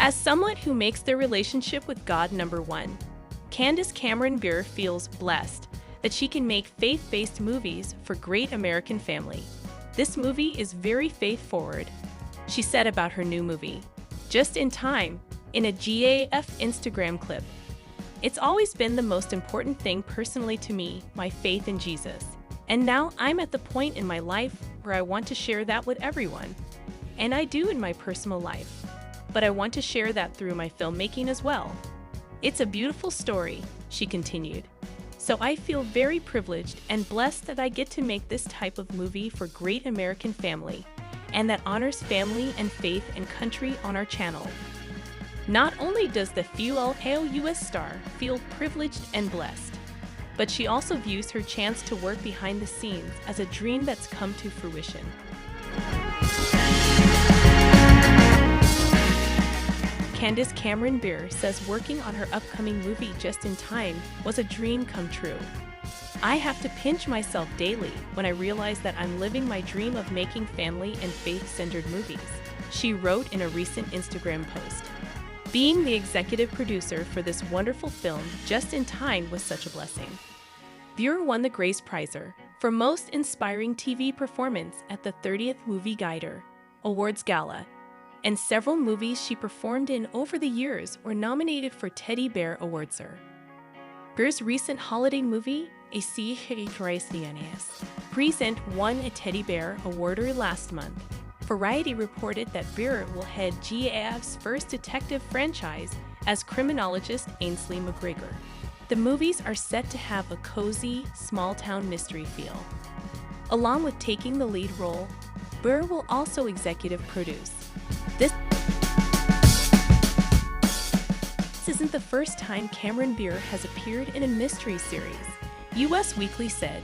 As someone who makes their relationship with God number one, Candace Bure feels blessed that she can make faith-based movies for great American family. This movie is very faith-forward, she said about her new movie, Just in Time, in a GAF Instagram clip. It's always been the most important thing personally to me, my faith in Jesus. And now I'm at the point in my life where I want to share that with everyone. And I do in my personal life. But I want to share that through my filmmaking as well. It's a beautiful story, she continued. So I feel very privileged and blessed that I get to make this type of movie for great American family, and that honors family and faith and country on our channel. Not only does the Fuel US star feel privileged and blessed, but she also views her chance to work behind the scenes as a dream that's come to fruition. Candace Bure says working on her upcoming movie Just in Time was a dream come true. I have to pinch myself daily when I realize that I'm living my dream of making family and faith-centered movies, she wrote in a recent Instagram post. Being the executive producer for this wonderful film Just in Time was such a blessing. Bure won the Grace Prize for Most Inspiring TV Performance at the 30th Movie Guider Awards Gala, and several movies she performed in over the years were nominated for Teddy Bear Awards. Bure's recent holiday movie, A Sea Present, won a Teddy Bear Award last month. Variety reported that Bure will head GAF's first detective franchise as criminologist Ainsley McGregor. The movies are set to have a cozy, small-town mystery feel. Along with taking the lead role, Bure will also executive produce. This isn't the first time Bure has appeared in a mystery series, US Weekly said.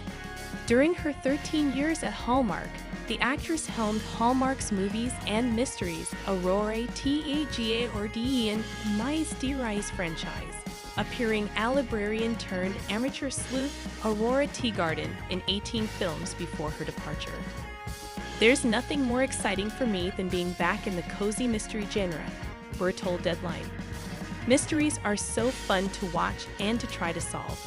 During her 13 years at Hallmark, the actress helmed Hallmark's movies and mysteries Aurora Tagaordien Mais Derais franchise, appearing a librarian-turned-amateur sleuth Aurora Teagarden in 18 films before her departure. There's nothing more exciting for me than being back in the cozy mystery genre, Bure told Deadline. Mysteries are so fun to watch and to try to solve.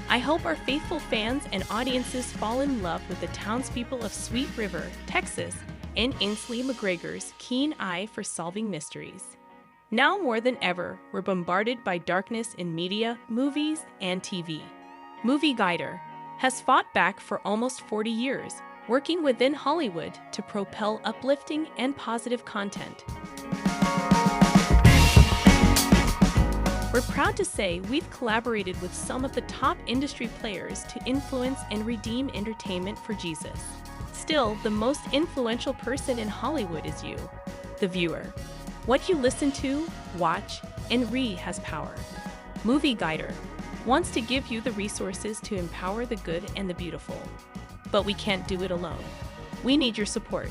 I hope our faithful fans and audiences fall in love with the townspeople of Sweet River, Texas, and Ainsley McGregor's keen eye for solving mysteries. Now more than ever, we're bombarded by darkness in media, movies, and TV. Movie Guider has fought back for almost 40 years, working within Hollywood to propel uplifting and positive content. We're proud to say we've collaborated with some of the top industry players to influence and redeem entertainment for Jesus. Still, the most influential person in Hollywood is you, the viewer. What you listen to, watch, and read has power. Movie Guider wants to give you the resources to empower the good and the beautiful. But we can't do it alone. We need your support.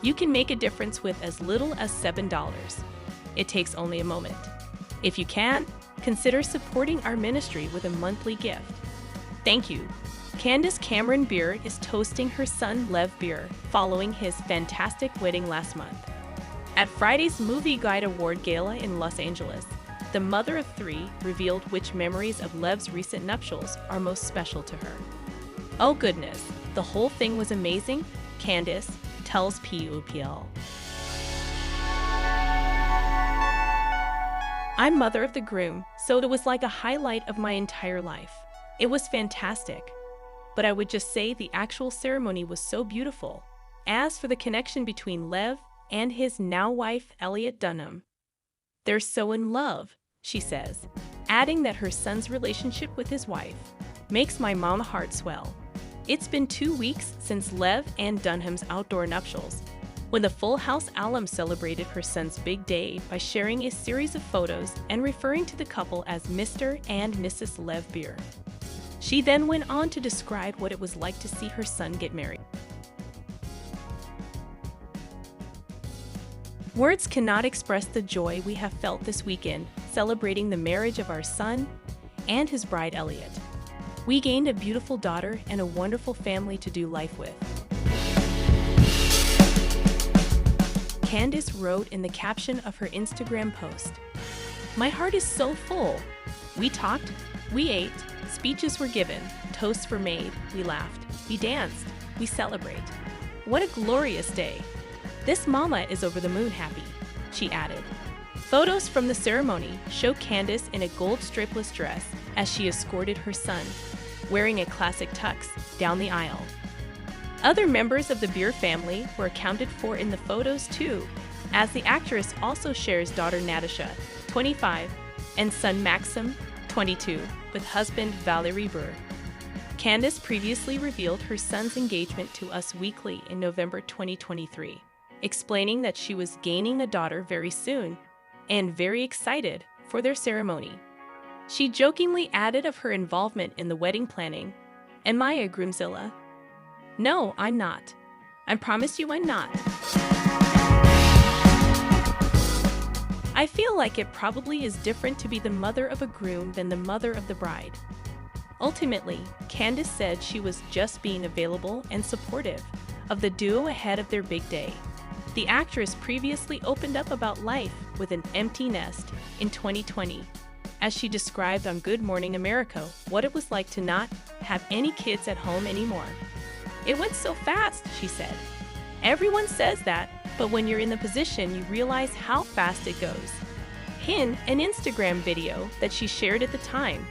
You can make a difference with as little as $7. It takes only a moment. If you can, consider supporting our ministry with a monthly gift. Thank you. Candace Bure is toasting her son Lev Bure following his fantastic wedding last month. At Friday's Movie Guide Award Gala in Los Angeles, the mother of three revealed which memories of Lev's recent nuptials are most special to her. Oh goodness, the whole thing was amazing, Candace tells PUPL. I'm mother of the groom, so it was like a highlight of my entire life. It was fantastic. But I would just say the actual ceremony was so beautiful. As for the connection between Lev and his now wife, Elliot Dunham, they're so in love, she says, adding that her son's relationship with his wife makes my mama heart swell. It's been 2 weeks since Lev and Dunham's outdoor nuptials, when the Full House alum celebrated her son's big day by sharing a series of photos and referring to the couple as Mr. and Mrs. Lev Bure. She then went on to describe what it was like to see her son get married. Words cannot express the joy we have felt this weekend celebrating the marriage of our son and his bride Elliot. We gained a beautiful daughter and a wonderful family to do life with. Candace wrote in the caption of her Instagram post, "My heart is so full. We talked, we ate, speeches were given, toasts were made, we laughed, we danced, we celebrate. What a glorious day. This mama is over the moon happy," she added. Photos from the ceremony show Candace in a gold strapless dress as she escorted her son, wearing a classic tux, down the aisle. Other members of the Bure family were accounted for in the photos too, as the actress also shares daughter Natasha, 25, and son Maxim, 22, with husband Valerie Bure. Candace previously revealed her son's engagement to Us Weekly in November 2023, explaining that she was gaining a daughter very soon and very excited for their ceremony. She jokingly added of her involvement in the wedding planning, "Am I a groomzilla? No, I'm not. I promise you I'm not." I feel like it probably is different to be the mother of a groom than the mother of the bride. Ultimately, Candace said she was just being available and supportive of the duo ahead of their big day. The actress previously opened up about life with an empty nest in 2020, as she described on Good Morning America what it was like to not have any kids at home anymore. "It went so fast," she said. "Everyone says that, but when you're in the position, you realize how fast it goes." In an Instagram video that she shared at the time,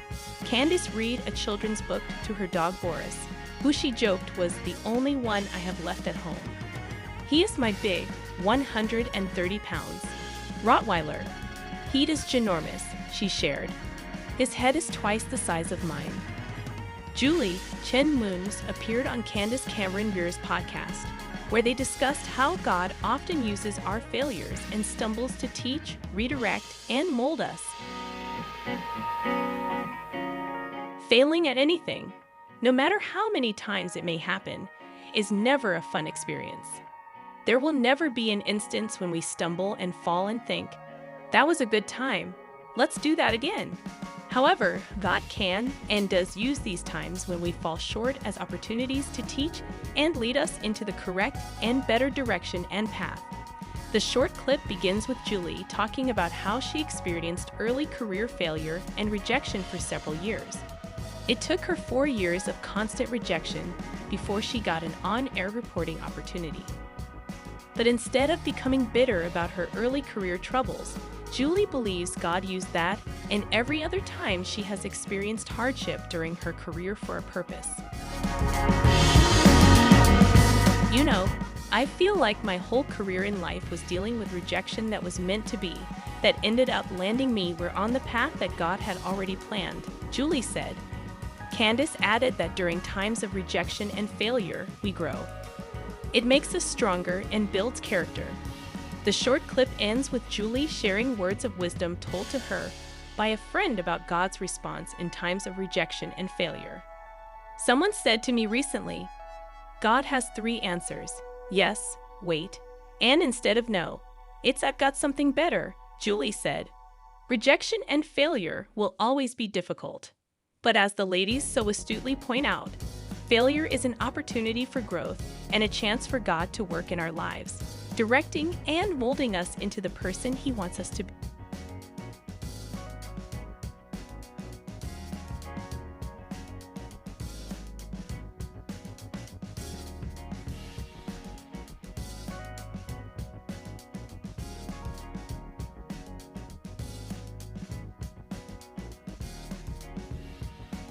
Candace read a children's book to her dog Boris, who she joked was the only one I have left at home. "He is my big, 130 pounds, Rottweiler. He is ginormous," she shared. "His head is twice the size of mine." Julie Chen Moons appeared on Candace Cameron Bure's podcast, where they discussed how God often uses our failures and stumbles to teach, redirect, and mold us. Failing at anything, no matter how many times it may happen, is never a fun experience. There will never be an instance when we stumble and fall and think, "That was a good time. Let's do that again." However, God can and does use these times when we fall short as opportunities to teach and lead us into the correct and better direction and path. The short clip begins with Julie talking about how she experienced early career failure and rejection for several years. It took her 4 years of constant rejection before she got an on-air reporting opportunity. But instead of becoming bitter about her early career troubles, Julie believes God used that and every other time she has experienced hardship during her career for a purpose. "You know, I feel like my whole career in life was dealing with rejection that was meant to be, that ended up landing me where on the path that God had already planned," Julie said. Candace added that during times of rejection and failure, we grow. It makes us stronger and builds character. The short clip ends with Julie sharing words of wisdom told to her by a friend about God's response in times of rejection and failure. "Someone said to me recently, 'God has 3 answers: yes, wait, and instead of no. It's I've got something better,'" Julie said. Rejection and failure will always be difficult. But as the ladies so astutely point out, failure is an opportunity for growth and a chance for God to work in our lives, directing and molding us into the person He wants us to be.